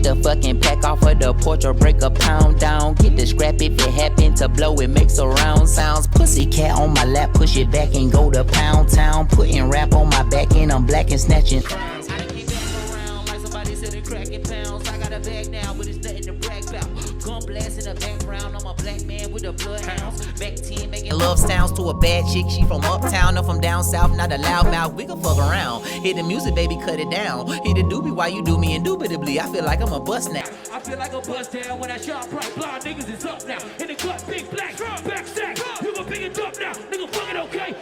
the fucking pack off of the porch or break a pound down. Get the scrap if it happen to blow, it makes a round sounds. Pussy cat on my lap, push it back and go to pound town. Putting rap on my back and I'm black and snatching. I done came back around like somebody said it cracking pounds. I got a bag now, but it's nothing to brag about. Gun blast in the background, I'm a black man with a bloodhounds. Back 10 making love sounds to a bad chick. She from uptown or from down south, not a loudmouth. We can fuck around. Hit the music, baby, cut it down. Hit the doobie while you do me indubitably. I feel like I'm a bust now. I feel like a bust down when I shot bright. Blind niggas is up now. In the cut, big black, back stack. You gon' pick it up now. Nigga, fuck it okay.